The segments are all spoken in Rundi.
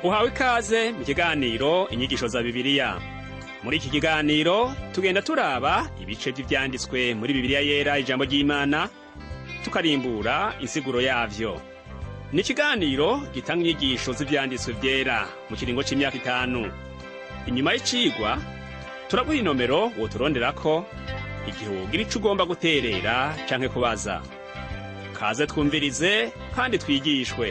Uhawe ikaze mu kiganiro inyigisho za Bibiliya. Muri iki kiganiro tugenda turaba ibice vy'ivyanditswe muri Bibiliya yera, ijambo ry'Imana, tukarimbura insiguro yavyo. Ni ikiganiro gitanga inyigisho z'ivyanditswe vyera mu kiringo c'imyaka 5. Inyuma y'icigwa turaguha inomero woturonderako igihe wogira ico ugomba guterera canke kubaza. Kaze twumvirize kandi twigishwe.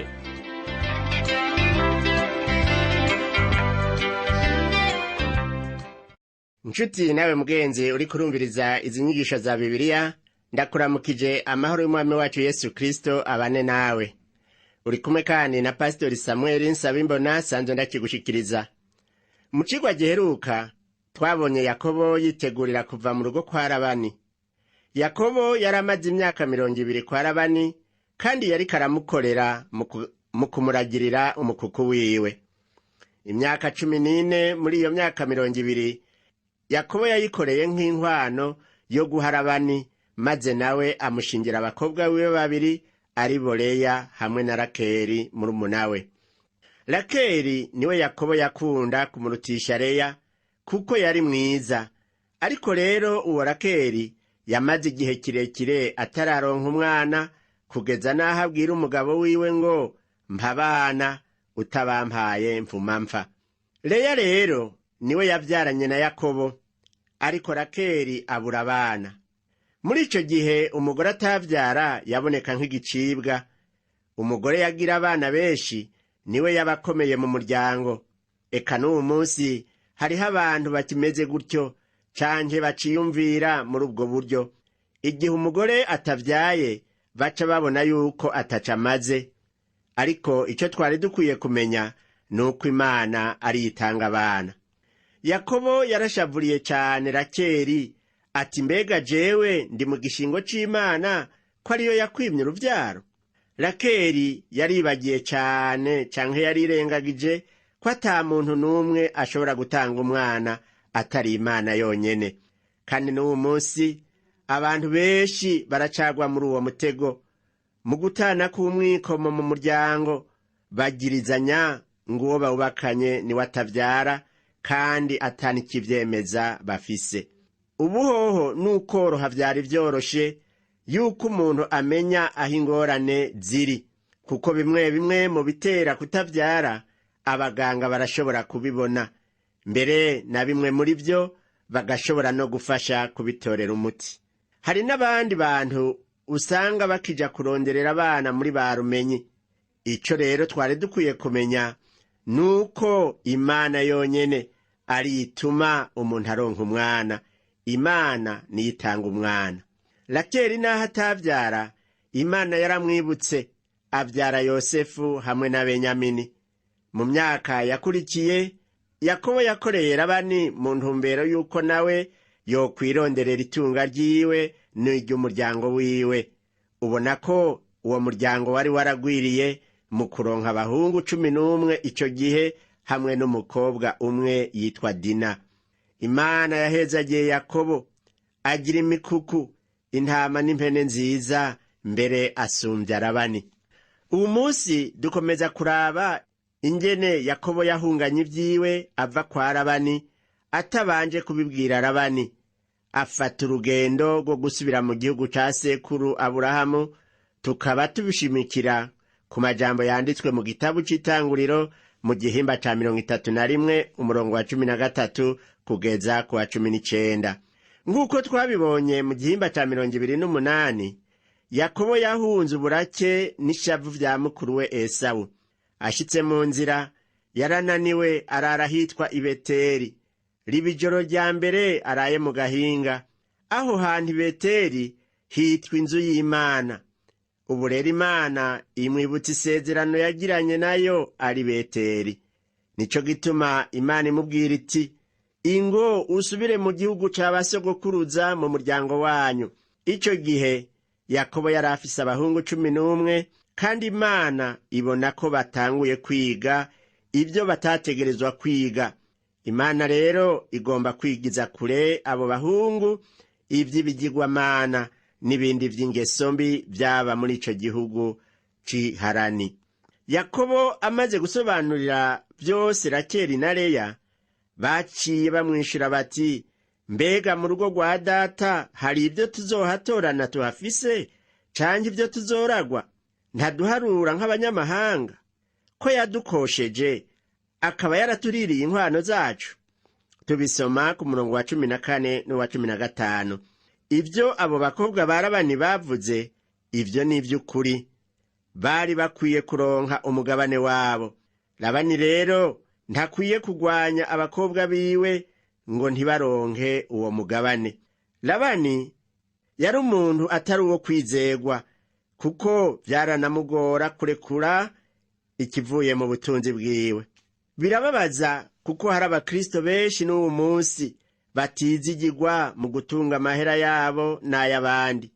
Nshuti nawe mugenzi uri kurumviriza izi nyigisho za Bibiliya, ndakuramukije amahoro y'umwami wacu Yesu Kristo abane nawe. Uri kumwe kandi na Pastor Samuel Nsabimbona sanzwe ndakigushikiriza. Mu cigwa giheruka twabonye Yakobo yitegurira kuva mu rugo kwa Labani. Yakobo yaramaze imyaka 200 kwa Labani kandi yari karamukorera mu kumuragirira umukuku wiwe. Imyaka 14 muri iyo myaka 200 Yakobo yayikoreye nk'inkwano yo guha Labani, maze nawe amushingira abakobwa wiwe babiri ari bo Leya hamwe na Rakeli murumuna we. Rakeli niwe Yakobo yakunda kumurutisha Leya kuko yari mwiza. Ariko rero uwo Rakeli yamaze igihe kirekire atararonka umwana, kugeza naho abwira umugabo wiwe ngo mpabana utabampaye mvuma mpfa. Leya rero niwe yavyaranye na Yakobo, ariko Rakeli abura abana. Muri ico gihe umugore atavyara yaboneka nk'igicibwa. Umugore yagira abana benshi niwe yabakomeye mu muryango. Eka n'uwu munsi hariho abantu bakimeze gutyo canke baciyumvira muri ubwo buryo. Igihe umugore atavyaye baca babona yuko ataca amaze. Ariko ico twari dukwiye kumenya nuko Imana ari itanga abana. Yakobo yarashavuriye cane Rakeli ati, mbega jewe ndi mu gishingo c'Imana ko ariyo yakwimye uruvyaro? Rakeli yaribagiye cane canke yarirengagije ko ata muntu n'umwe ashobora gutanga umwana atari Imana yonyene. Kandi n'uwo munsi abantu benshi baracagwa muri uwo mutego, mu gutana k'umwikomo mu muryango, bagirizanya ngo uwo bawubakanye niwe atavyara kandi atani kivyemeza bafise. Ubuhoho n'ukoroha vyari vyoroshe yuko umuntu amenya aho ingorane ziri, kuko bimwe bimwe mu bitera kutavyara abaganga barashobora kubibona, mbere na bimwe muri vyo bagashobora no gufasha kubitorera umuti. Hari n'abandi bantu usanga bakija kuronderera abana muri ba rumenyi. Ico rero twari dukwiye kumenya nuko Imana yonyene ari ituma umuntu aronka umwana. Imana niyo itanga umwana. Rakeli naho atavyara, Imana yaramwibutse avyara Yosefu hamwe na Benyamini. Mu myaka yakurikiye, Yakobo yakoreye Labani mu ntumbero yuko nawe yokwironderera itunga ryiwe n'iry'umuryango wiwe. Ubona ko uwo muryango wari waragwiriye mu kuronka abahungu 11 ico gihe hamwe n'umukobwa umwe yitwa Dina. Imana yahezagiye Yakobo agira imikuku, intama n'impene nziza, mbere asumbya Labani. Ubu munsi dukomeza kuraba ingene Yakobo yahunganye ivyiwe ava kwa Labani atabanje kubibwira Labani. Afata urugendo rwo gusubira mu gihugu ca sekuru Aburahamu. Tukaba tubishimikira ku majambo yanditswe mu gitabu c'Itanguriro mu gihimba ca 31 umurongo wa 13 kugeza ku wa 19. Nk'uko twabibonye mu gihimba ca 28, Yakobo yahunze uburake n'ishavu vya mukuru we Esawu. Ashitse mu nzira yarananiwe, arara hitwa i Beteli. Riba ijoro rya mbere araye mu gahinga. Aho hantu i Beteli hitwa inzu y'Imana. Ubu rero Imana imwibutsa isezerano yagiranye nayo ari Beteli. Nico gituma Imana imubwira iti, ingo usubire mu gihugu c'abasogokuruza mu muryango wanyu. Ico gihe Yakobo yari afise abahungu 11, kandi Imana ibona ko batanguye kwiga ivyo batategerezwa kwiga. Imana rero igomba kwigiza kure abo bahungu ivy'ibigirwamana n'ibindi vy'ingeso mbi vyaba muri ico gihugu c'i Harani. Yakobo amaze gusobanurira byose Rakeli na Leya baciye bamwishura bati, mbega mu rugo rwa data hari ibyo tuzohatorana tuhafise canke ibyo tuzoragwa? Ntaduharura nk'abanyamahanga ko yadukosheje akaba yaratuririye inkwano zacu? Tubisoma ku murongo wa 14 n'uwa 15. Ibyo abo bakobwa ba Labani bavuze, ibyo ni iby'ukuri. Bari bakwiye kuronka umugabane wabo. Labani rero ntakwiye kugwanya abakobwa biwe ngo ntibaronke uwo mugabane. Labani yari umuntu atari uwo kwizegwa, kuko byaranamugora kurekura ikivuye mu butunzi bwiwe. Birababaza kuko hari abakristo benshi n'uwo munsi batizigirwa mu gutunga amahera yabo n'ay'abandi.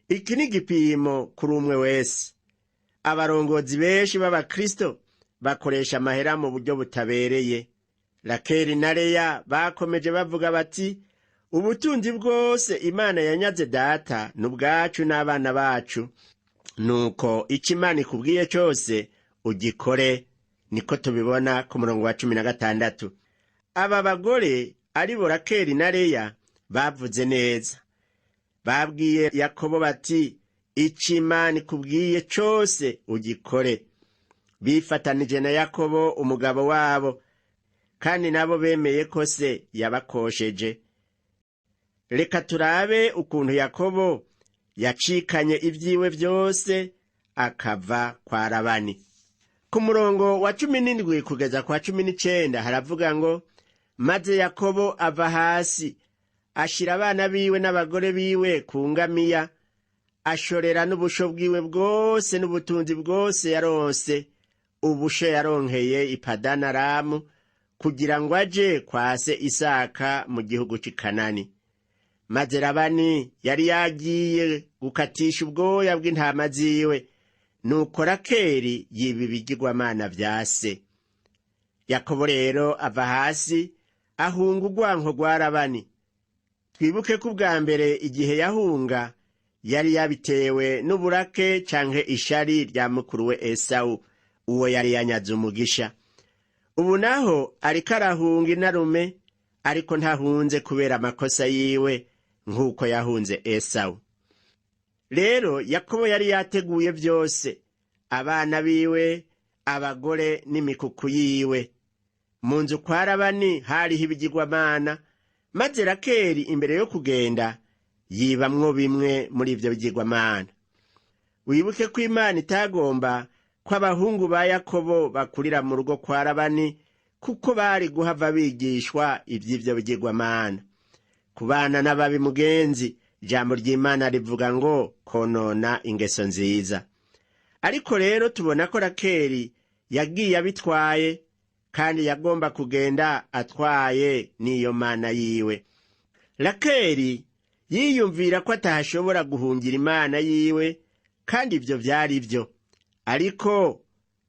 Iki ni igipimo kuri umwe wese. Abarongozi benshi b'abakristo bakoresha amahera mu buryo butabereye. Rakeli na Leya bakomeje bavuga bati, ubutunzi bwose Imana yanyaze data n'ubwacu n'abana bacu, nuko icyo Imana ikubwiye cyose ugikore. Niko tubibona ku murongo wa 16. Aba bagore ari bo Rakeli na Leya bavuze neza. Babwiye Yakobo bati, icyo Imana ikubwiye cyose ugikore. Bifatanije na Yakobo umugabo wabo, kandi nabo bemeye ko se yabakosheje. Reka turabe ukuntu Yakobo yacikanye ibyiwe byose akava kwa Labani. Ku murongo wa 17 kugeza kwa 19 haravuga ngo, maze Yakobo ava hasi, ashira abana biwe n'abagore biwe ku ngamiya, ashorera n'ubusho bwiwe bwose n'ubutunzi bwose yaronse, ubusho yaronkeye i Padanaramu, kugira ngo aje kwa se Isaka mu gihugu c'i Kanani. Maze Labani yari yagiye gukatisha ubwoya bw'intama ziwe, nuko Rakeli yiba ibigirwamana vya se. Yakobo rero ava hasi, ahunga urwanko rwa Labani. Twibuke ko ubwa mbere igihe yahunga yari yabitewe n'uburake canke ishari rya mukuru we Esawu, uwo yari yanyaze umugisha. Ubu naho ariko arahunga inarume, ariko ntahunze kubera amakosa yiwe nk'uko yahunze Esawu. Rero Yakobo yari yateguye byose, abana biwe, abagore n'imikuku yiwe. Mu nzu kwa Labani hariho ibigirwamana, maze Rakeli imbere yo kugenda yibamwo bimwe muri ivyo bigirwamana. Wibuke ko Imana itagomba ko abahungu ba Yakobo bakurira mu rugo kwa Labani, kuko bari guhava bigishwa ivy'ivyo bigirwamana. Kubana n'ababi mugenzi, ijambo ry'Imana rivuga ngo konona ingeso nziza. Ariko rero tubona ko Rakeli yagiye abitwaye, kandi yagomba kugenda atwaye n'iyo mana yiwe. Rakeli yiyumvira ko atashobora guhungira Imana yiwe, kandi ibyo byari byo. Ariko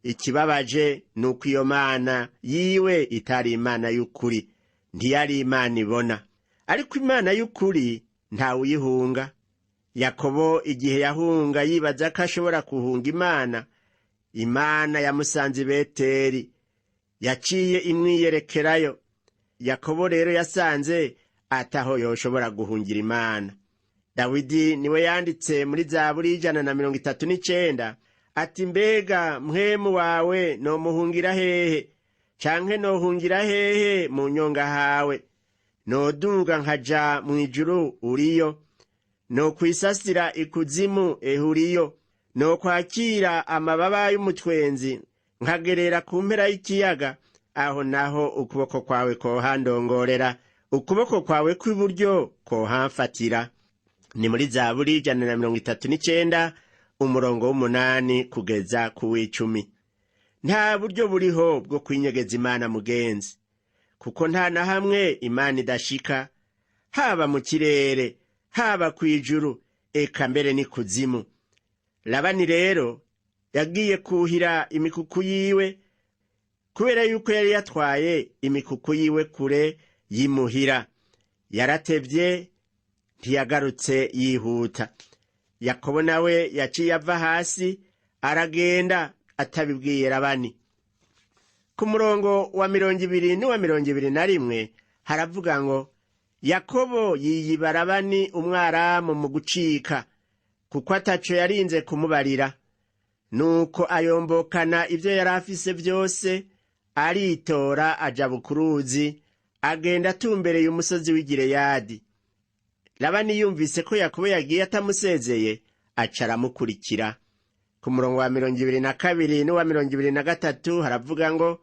ikibabaje nuko iyo mana yiwe itari Imana y'ukuri, ntiyari Imana ibona. Ariko Imana y'ukuri ntawe uyihunga. Yakobo igihe yahunga yibaza ko ashobora kuhunga Imana, Imana yamusanze i Beteli, yaciye imwiyerekerayo. Yakobo rero yasanze ataho yoshobora guhungira Imana. Dawidi niwe yanditse muri Zaburi 139 ati, mbega mpwemu wawe nomuhungira hehe, canke nohungira hehe mu nyonga hawe? Noduga nkaja mu ijuru uriyo, no kwisasira ikuzimu ehuriyo, no kwakira amababa y'umutwenzi nkagerera ku mpera y'ikiyaga, aho naho ukuboko kwawe kohandongorera, ukuboko kwawe kw'iburyo kohamfatira. Ni muri Zaburi 139 umurongo w'8 kugeza ku w'10. Nta buryo buriho bwo kwinyegeza Imana mugenzi, kuko nta na hamwe Imana idashika, haba mu kirere, haba kw'ijuru, eka mbere ni kuzimu. Labani rero yagiye kuhira imikuku yiwe, kubera yuko yari yatwaye imikuku yiwe kure yimuhira. Yaratevye, ntiyagarutse yihuta. Yakobo nawe yaciye ava hasi aragenda atabibwiye Labani. ku murongo wa 20 n'uwa 21 haravuga ngo Yakobo yiyiba Labani umwaramu mu gucika kuko ataco yarinze kumubarira, nuko ayombokana ivyo yari afise vyose, aritora aja bukuruzi, agenda atumbereye umusozi w'i Gileyadi. Labani yumvise ko Yakobo yagiye atamusezeye, aca aramukurikira. Ku murongo wa 22 n'uwa 23 haravuga ngo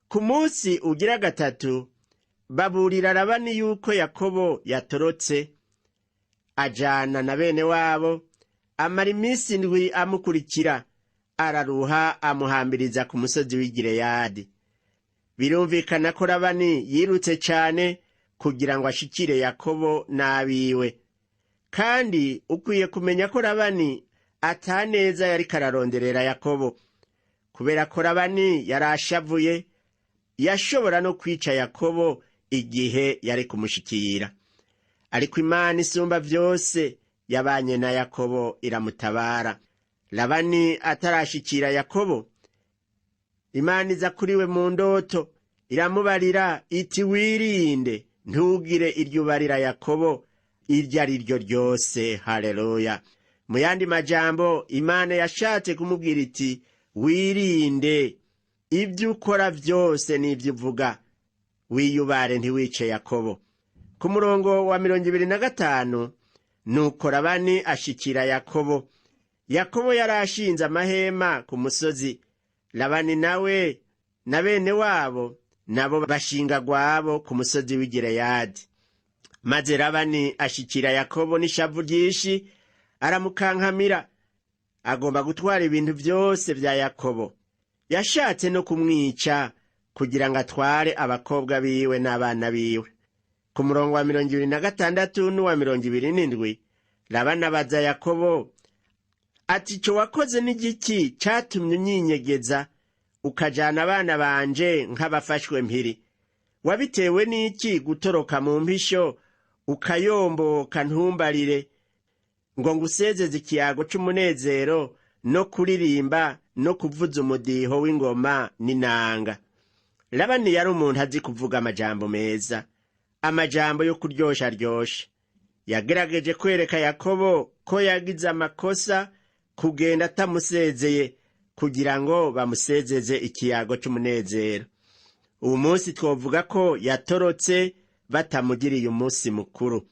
ku munsi ugira gatatu baburira Labani yuko Yakobo yatorotse, ajana na bene wabo, amara iminsi 7 amukurikira, araruha amuhambiriza ku musozi w'i Gileyadi. Birumvikana ko Labani yirutse cane kugira ngo ashikire Yakobo n'abiwe, kandi ukwiye kumenya ko Labani ataneza yari kararonderera Yakobo, kubera ko Labani yarashavuye, yashobora no kwica Yakobo igihe yari kumushikira. Ariko Imana isumba vyose yabanye na Yakobo iramutabara. Labani atarashikira Yakobo, Imana iza kuriwe mu ndoto, iramubarira iti wirinde ntugire iryo ubarira Yakobo iryo ari ryo ryose. Haleluya! Mu yandi majambo, Imana yashatse kumubwira iti wirinde ibyo ukora vyose n'ivyo uvuga, wiyubare ntiwice Yakobo. Ku murongo wa 25 nuko Labani ashikira Yakobo. Yakobo yarashinze amahema ku musozi, Labani nawe na bene wabo nabo bashinga gwabo ku musozi w'i Gileyadi. Maze Labani ashikira Yakobo n'ishavu ryinshi, aramukankamira, agomba gutwara ibintu vyose vya Yakobo. Yashatse no kumwica kugira ngo atware abakobwa biwe n'abana biwe. Ku murongo wa 26 n'uwa 27 Labani abaza Yakobo ati co wakoze n'igiki catumye unyinyegeza ukajana abana banje nk'abafashwe mpiri? Wabitewe n'iki gutoroka mu mpisho ukayomboka ntumbarire ngo ngusezeze ikiyago c'umunezero no kuririmba no kuvuza umudiho w'ingoma n'inanga? Labani yari umuntu azi kuvuga amajambo meza, amajambo yo kuryosha ryosha. Yagerageje kwereka Yakobo ko yagize amakosa kugenda atamusezeye kugira ngo bamusezeze ikiyago c'umunezero. Ubu munsi twovuga ko yatorotse batamugiriye umunsi mukuru.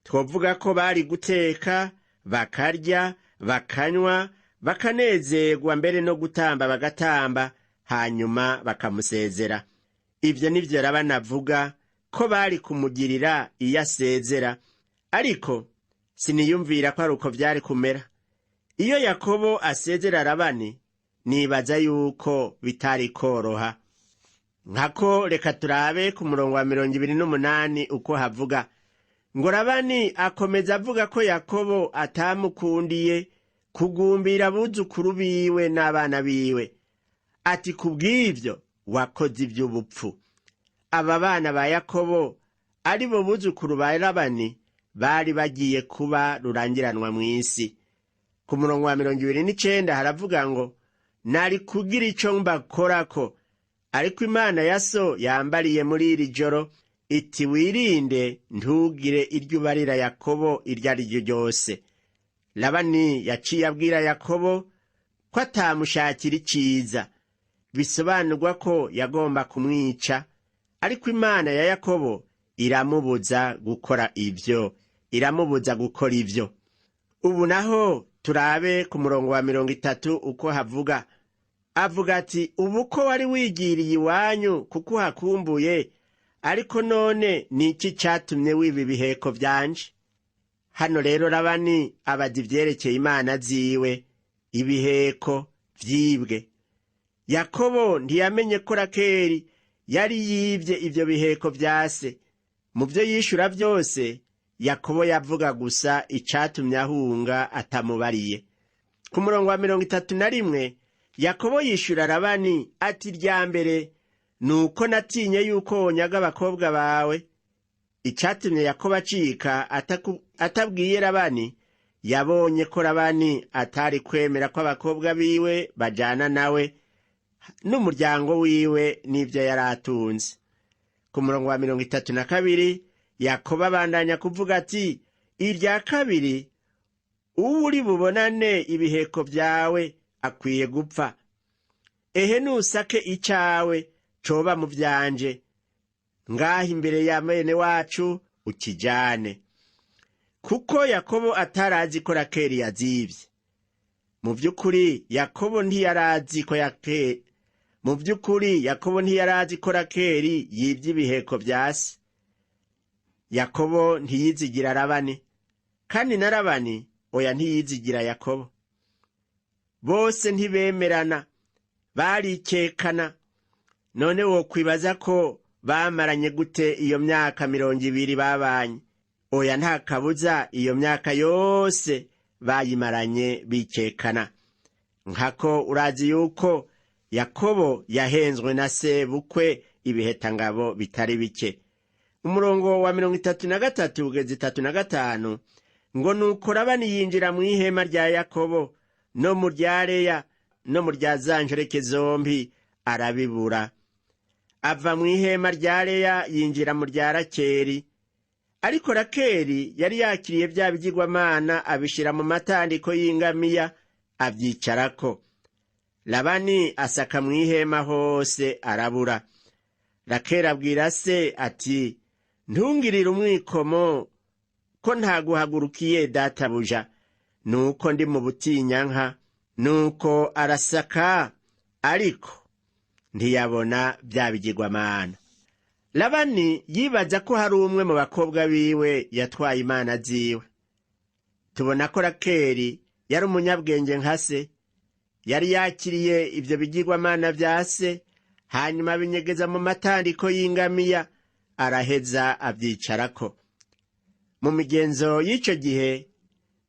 Twovuga ko bari guteka, bakarya, bakanywa, bakanezerwa, mbere no gutamba bagatamba, hanyuma bakamusezera. Ivyo nivyo Labani avuga ko bari kumugirira iyo asezera, ariko siniyumvira ko ari uko vyari kumera. Iyo Yakobo asezera Labani, nibaza yuko bitari koroha. Nkako reka turabe ku murongo wa 28 uko havuga ngo Labani akomeza avuga ko Yakobo atamukundiye kugumbira abuzukuru biwe n'abana biwe, ati kubw'ivyo wakoze ivy'ubupfu. Aba bana ba Yakobo ari bo buzukuru ba Labani bari bagiye kuba rurangiranwa mw'isi. Ku murongo wa 29 haravuga ngo nari kugira ico mbakorako, ariko Imana ya so yambariye muri iri joro iti wirinde ntugire iryo ubarira Yakobo iryo ari ryo ryose. Labani yaciye abwira Yakobo ko atamushakira iciza, bisobanurwa ko yagomba kumwica, ariko Imana ya Yakobo iramubuza gukora ivyo, iramubuza gukora ivyo. Ubu naho turabe ku murongo wa 30 uko havuga. Avuga ati ubu ko wari wigiriye iwanyu kuko hakumbuye, ariko none niki catumye wiba ibiheko vyanje? Hano rero Labani abaza ivyerekeye imana ziwe, ibiheko vyibwe. Yakobo ntiyamenye ko Rakeli yari yivye ivyo biheko vya se. Mu vyo yishura vyose, Yakobo yavuga gusa icatumye ahunga atamubariye. Ku murongo wa 31 Yakobo yishura Labani ati rya mbere nuko natinye yuko wonyaga abakobwa bawe. Icatumye Yakobo acika atabwiye Labani, yabonye ko Labani atari kwemera ko abakobwa biwe bajana nawe, n'umuryango wiwe n'ibyo yari atunze. Ku murongo wa 32 Yakobo abandanya kuvuga ati, irya kabiri, uwo uri bubonane ibiheko byawe akwiye gupfa. Ehe nusake icawe coba mu vyanje, ngaha imbere ya mwene wacu ukijane. Kuko Yakobo atarazi ko Rakeli yazivye. Mu vy'ukuri Yakobo ntiyarazi ko Rakeli yivye ibiheko vya se. Yakobo ntiyizigira Labani, kandi na Labani oya ntiyizigira Yakobo. Bose ntibemerana, barikekana. None wokwibaza ko bamaranye gute iyo myaka 200 babanye? Oya nta kabuza iyo myaka yose bayimaranye bikekana. Nkako urazi yuko Yakobo yahenzwe na se bukwe ibihetangabo bitari bike. Umurongo wa 33 ugeze 35 ngo nuko Labani yinjira mu ihema rya Yakobo no mu rya Leya no mu rya zanjoreke zombi arabibura. Ava mu ihema rya Leya yinjira mu rya Rakeli. Ariko Rakeli yari yakiriye bya bigirwamana abishira mu matandiko y'ingamiya avyicarako. Labani asaka mu ihema hose arabura. Rakeli abwira se ati, ntungirire umwikomo ko ntaguhagurukiye databuja, nuko ndi mu butinyanka. Nuko arasaka, ariko ntiyabona bya bigirwamana. Labani yibaza ko hari umwe mu bakobwa biwe yatwaye imana ziwe. Tubona ko Rakeli yari umunyabwenge nka se. Yari yakiriye ibyo bigirwamana vya se, hanyuma abinyegeza mu matandiko y'ingamiya, araheza avyicarako. Mu migenzo y'ico gihe,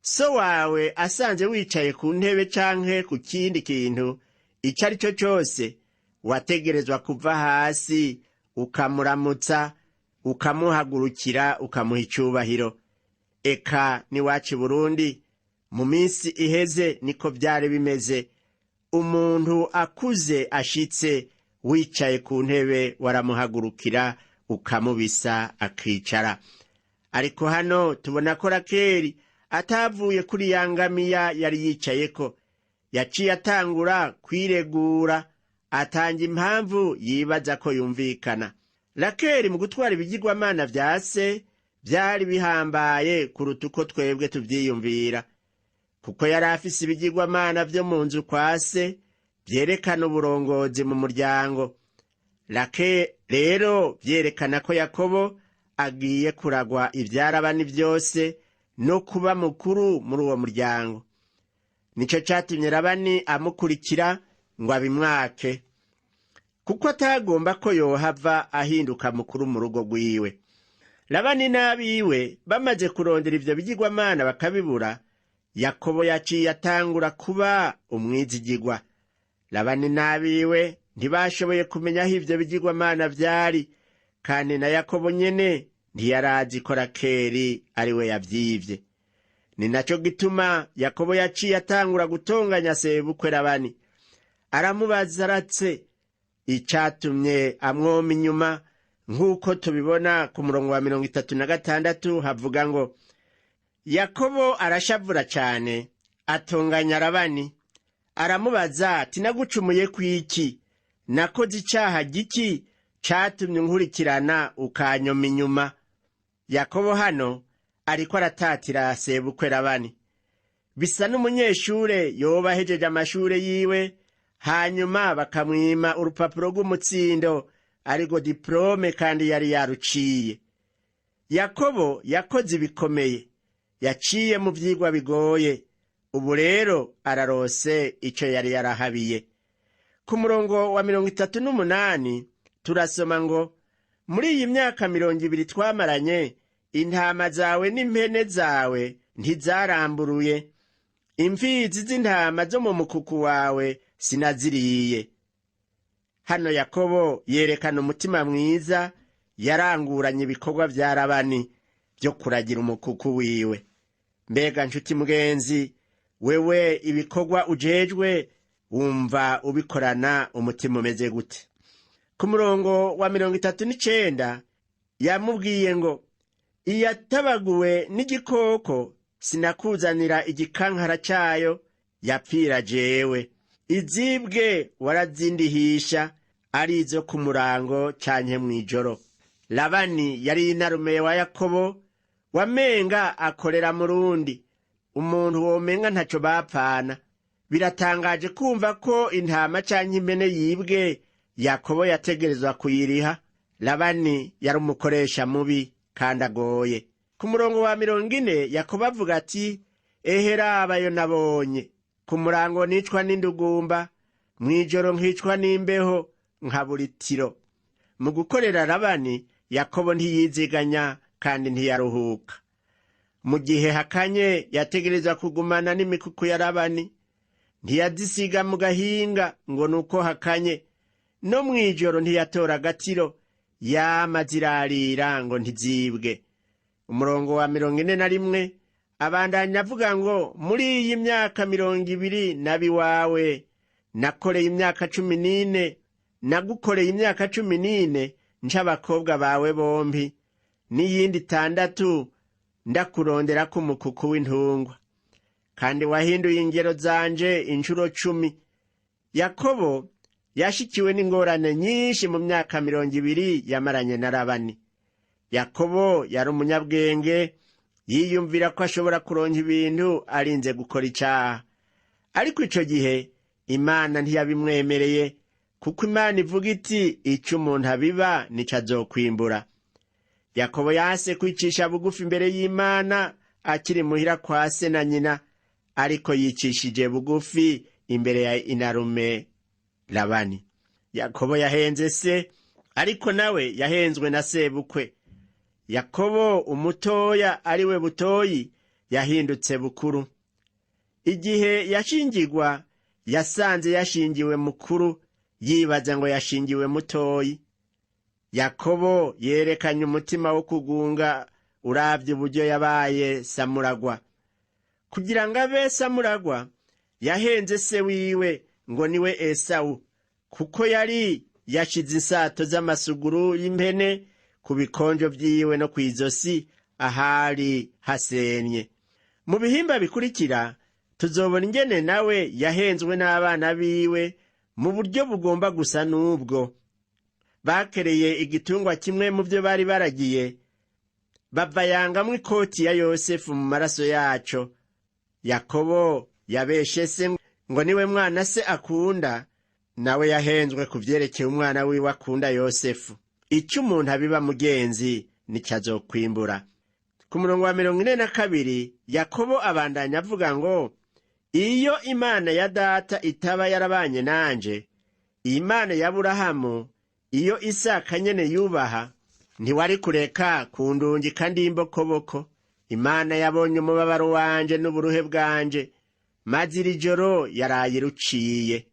so wawe asanze wicaye ku ntebe canke ku kindi kintu ico ari cyo cyose, wategerezwa kuva hasi ukamuramutsa, ukamuhagurukira, ukamuha icubahiro. Eka niwacu Burundi mu minsi iheze niko vyari bimeze. Umuntu akuze ashitse wicaye ku ntebe waramuhagurukira ukamubisa akicara. Ariko hano tubona ko Rakeli atavuye kuri yangamiya yari yicayeko. Yaciye atangura kwiregura, atanga impamvu yibaza ko yumvikana. Rakeli mu gutwara ibigirwamana vya se vyari bihambaye kuruta uko twebwe tuvyiyumvira, kuko yari afise ibigirwamana vyo mu nzu kwa se vyerekana uburongozi mu muryango. Rakeli rero vyerekana ko Yakobo agiye kuragwa ivya Labani vyose no kuba mukuru muri uwo muryango. Nico catumye Labani amukurikira ngo abimwake, kuko atagomba ko yohava ahinduka mukuru mu rugo rwiwe. Labani n'abiwe bamaze kurondera ivyo bigirwamana bakabibura, Yakobo yaciye atangura kuba umwizigirwa. Labani n'abiwe ntibashoboye kumenya aho ivyo bigirwamana vyari, kandi na Yakobo nyene ntiyarazi ko Rakeli ari we yavyivye. Ni naco gituma Yakobo yaciye atangura gutonganya sebukwe Labani. Aramubaza aratse icatumye amwoma inyuma, nk'uko tubibona ku murongo wa 36 havuga ngo, Yakobo arashavura cane, atonganya Labani. Aramubaza ati, nagucumuye kwiki? Nakoze icaha giki catumye nkurikirana ukanyoma inyuma? Yakobo hano ariko aratatira sebukwe Labani. Bisa n'umunyeshure yoba ahejeje amashure yiwe, hanyuma bakamwima urupapuro rw'umutsindo ariko diplome kandi yari yaruciye. Yakobo yakoze ibikomeye, yaciye mu vyigwa bigoye. Ubu rero ararose ico yari yarahabiye. Ku murongo wa 38 turasoma ngo, muri iyi myaka 200 twamaranye, intama zawe n'impene zawe ntizaramburuye, imfizi z'intama zo mu mukuku wawe sinaziriye. Hano Yakobo yerekana umutima mwiza yaranguranye ibikorwa vya Labani byo kuragira umukuku wiwe. Mbega nshuti mugenzi, wewe ibikorwa ujejwe wumva ubikorana umutima umeze gute? Ku murongo wa 39 yamubwiye ngo, iyatabaguwe n'igikoko sinakuzanira igikankara cayo, yapfira jewe. Izibwe warazindihisha, arizo ku murango canke mw'ijoro. Labani yari inarume wa Yakobo, wamenga akorera murundi, umuntu womenga ntaco bapfana. Biratangaje kumva ko intama canke impene yibwe Yakobo yategerezwa kuyiriha. Labani yari umukoresha mubi kandi agoye. Ku murongo wa 40 Yakobo avuga ati, ehera ayo nabonye, ku murango nicwa n'indugumba, mw'ijoro nkicwa n'imbeho nkabura itiro. Mu gukorera Labani, Yakobo ntiyiziganya kandi ntiyaruhuka. Mu gihe hakanye yategerezwa kugumana n'imikuku ya Labani, ntiyazisiga mu gahinga ngo nuko hakanye, no mw'ijoro ntiyatora agatiro, yama zirarira ngo ntizibwe. Umurongo wa 41 abandanya avuga ngo, muri iyi myaka 20 nabi wawe nakoreye imyaka 14, nagukoreye imyaka 14 nc'abakobwa bawe bombi, n'iyindi 6 ndakurondera ku mukuku w'intungwa, kandi wahinduye ingero zanje incuro 10. Yakobo yashikiwe n'ingorane nyinshi mu myaka 20 yamaranye na Labani. Yakobo yari umunyabwenge, yiyumvira ko ashobora kuronka ibintu arinze gukora icaha. Ariko ico gihe Imana ntiyabimwemereye, kuko Imana ivuga iti, ico umuntu abiba nico azokwimbura. Yakobo yase kwicisha bugufi imbere y'Imana akiri muhira kwa se na nyina, ariko yicishije bugufi imbere ya inarume Labani. Yakobo yahenze se, ariko nawe yahenzwe na sebukwe. Yakobo umutoya ari we butoyi yahindutse bukuru. Igihe yashingirwa yasanze yashingiwe mukuru, yibaza ngo yashingiwe mutoyi. Yakobo yerekanye umutima wo kugunga uravye uburyo yabaye samuragwa. Kugira ngo abe samuragwa, yahenze se wiwe ngo niwe Esawu, kuko yari yashize insato z'amasuguru y'impene ku bikonjo vyiwe no kw'izosi ahari hasenye. Mu bihimba bikurikira tuzobona ingene nawe yahenzwe n'abana biwe mu buryo bugomba gusa n'ubwo. Bakereye igitungwa kimwe mu byo bari baragiye, bavayangamwo ikoti ya Yosefu mu maraso yaco. Yakobo yabeshe se ngo niwe mwana se akunda, nawe yahenzwe ku vyerekeye umwana wiwe akunda Yosefu. Ico umuntu abiba mugenzi nico azokwimbura. Ku murongo wa 42 Yakobo abandanya avuga ngo, iyo Imana ya data itaba yarabanye nanje, Imana ya Aburahamu iyo Isaka nyene yubaha, ntiwari kureka kundungika ndi imbokoboko. Imana yabonye umubabaro wanje n'uburuhe bwanje, maze iri joro yaraye iruciye.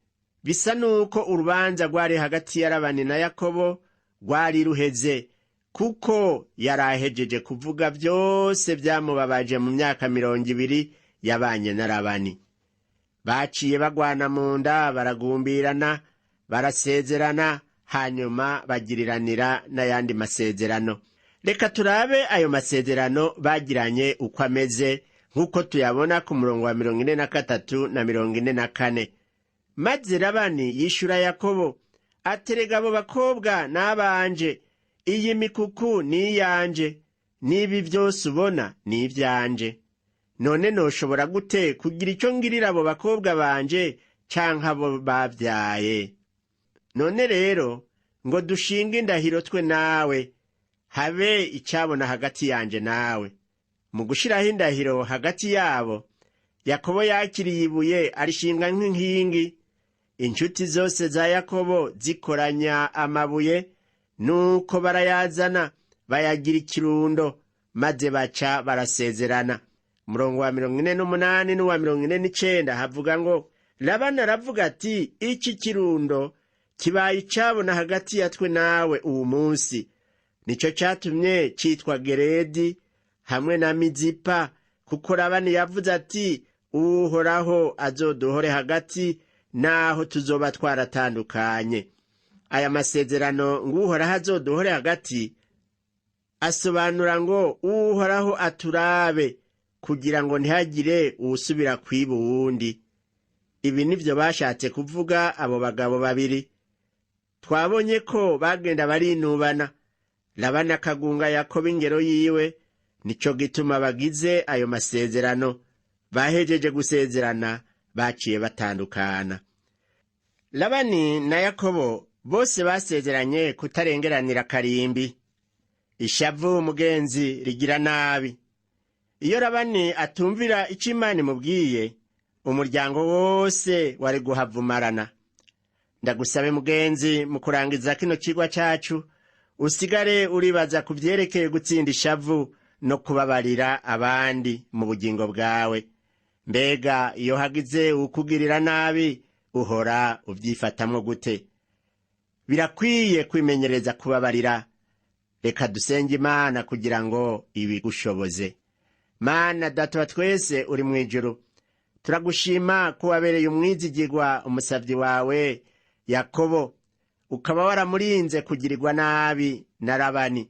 Bisa nuko urubanza rwari hagati ya Labani na Yakobo rwari ruheze, kuko yarahejeje kuvuga vyose vyamubabaje mu myaka 20 yabanye na Labani. Baciye bagwana mu nda, baragumbirana, barasezerana, hanyuma bagiriranira n'ayandi masezerano. Reka turabe ayo masezerano bagiranye uko ameze, nk'uko tuyabona ku murongo wa 43 na 44. Maze Labani yishura Yakobo, aterega abo bakobwa n'abanje, iyi mikuku ni iyanje, n'ibi vyose ubona ni ivyanje. None noshobora gute kugira ico ngirira abo bakobwa banje canke abo bavyaye? None rero ngo dushinge indahiro twe nawe, habe icabona hagati yanje nawe. Mu gushiraho indahiro hagati yabo, Yakobo yakiriye ibuye arishinga nk'inkingi. Inshuti zose za Yakobo zikoranya amabuye, nuko barayazana bayagira ikirundo, maze baca barasezerana. Murongo wa 48 n'uwa 49 havuga ngo, Labani aravuga ati, iki kirundo kibaye icabona hagati ya twe nawe uwu munsi. Nico catumye citwa Geredi hamwe na Mizipa, kuko Labani yavuze ati, Uhoraho azoduhore hagati naho tuzoba twaratandukanye. Aya masezerano ng'uhoraho azoduhore hagati asobanura ngo uhoraho aturabe kugira ngo ntihagire uwusubira kwiba uwundi. Ibi nivyo bashatse kuvuga abo bagabo babiri. Twabonye ko bagenda barinubana, Labani akagunga Yakobo ingero yiwe, nico gituma bagize ayo masezerano. Bahejeje gusezerana baciye batandukana. Labani na Yakobo bose basezeranye kutarengeranira karimbi. Ishavu mugenzi rigira nabi. Iyo Labani atumvira ico Imana imubwiye, umuryango wose wari guhavumarana. Ndagusabe mugenzi, mu kurangiza kino cigwa cacu, usigare uribaza ku vyerekeye gutsinda ishavu no kubabarira abandi mu bugingo bwawe. Mbega iyo hagize ukugirira nabi, uhora uvyifatamwo gute? Birakwiye kwimenyereza kubabarira. Reka dusenge Imana kugira ngo ibigushoboze. Mana Data wa twese uri mw'ijuru, turagushima ko wabereye umwizigirwa umusavyi wawe Yakobo, ukaba waramurinze kugirirwa nabi na Labani,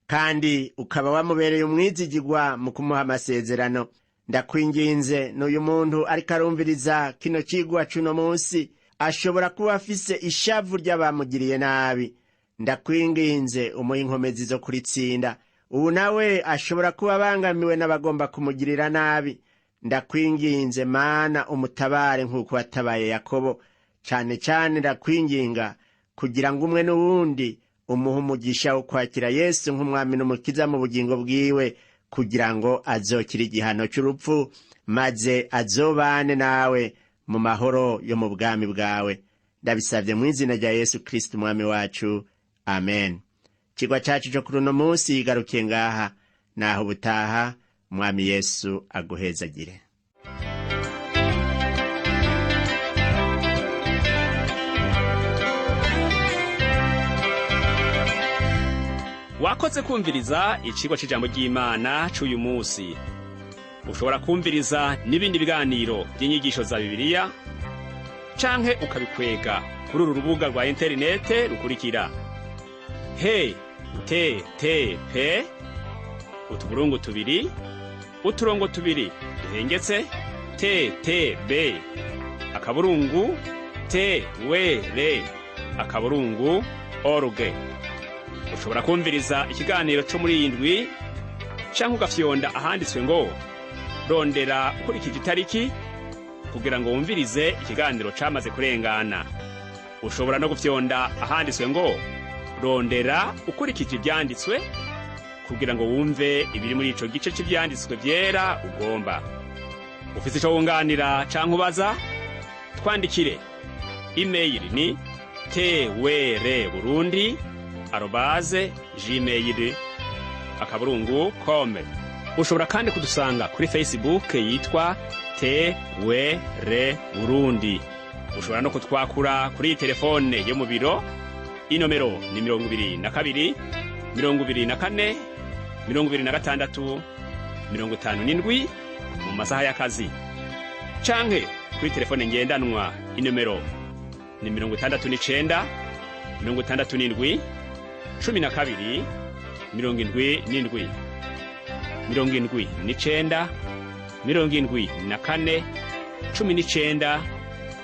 kandi ukaba wamubereye umwizigirwa mu kumuha amasezerano. Ndakwinginze n'uyu muntu ariko arumviriza kino cigwa cuno munsi, ashobora kuba afise ishavu ry'abamugiriye nabi. Ndakwinginze umuhe inkomezi zo kuritsinda. Ubu nawe ashobora kuba abangamiwe n'abagomba kumugirira nabi. Ndakwinginze Mana umutabare nk'uko watabaye Yakobo. Cane cane ndakwinginga kugira ngo umwe n'uwundi umuhe umugisha wo kwakira Yesu nk'umwami n'umukiza mu bugingo bwiwe, kugira ngo azokire igihano c'urupfu, maze azobane nawe mu mahoro yo mu bwami bwawe. Ndabisavye mu izina rya Yesu Kristo umwami wacu. Amen. Cigwa cacu co kuri uno munsi igarukiye ngaha, naho ubutaha. Umwami Yesu aguhezagire. Wakoze kumviriza icigwa c'ijambo ry'Imana c'uyu musi. Ushobora kumviriza n'ibindi biganiro by'inyigisho za Bibiliya, canke ukabikwega kuri uru rubuga rwa interinete rukurikira: http utuburungu tubiri uturongo tubiri duhengetse ttb akaburungu twr akaburungu.org. Ushobora kumviriza ikiganiro co muri indwi, canke ugafyonda ahanditswe ngo rondera ukurikije itariki kugira ngo wumvirize ikiganiro camaze kurengana. Ushobora no gufyonda ahanditswe ngo rondera ukurikije ivyanditswe kugira ngo wumve ibiri muri ico gice c'ivyanditswe vyera ugomba. Ufise ico wunganira canke ubaza, twandikire. Email ni twr@gmail.com. Ushobora kandi kudusanga kuri Facebook yitwa TWR Burundi. Ushobora no kutwakura kuri telefone yo mu biro. Inomero ni 22 24 26 57 mu masaha y'akazi. Canke kuri telefone ngendanwa, inomero ni 69 67 12 77 79 74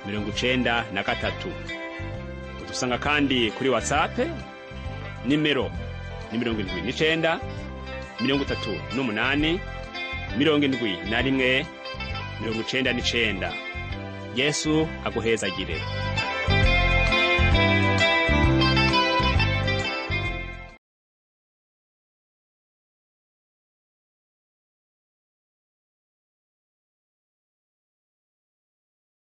19 93. Udusanga kandi kuri WhatsApp, nimero ni 79 38 71 99. Yesu aguhezagire.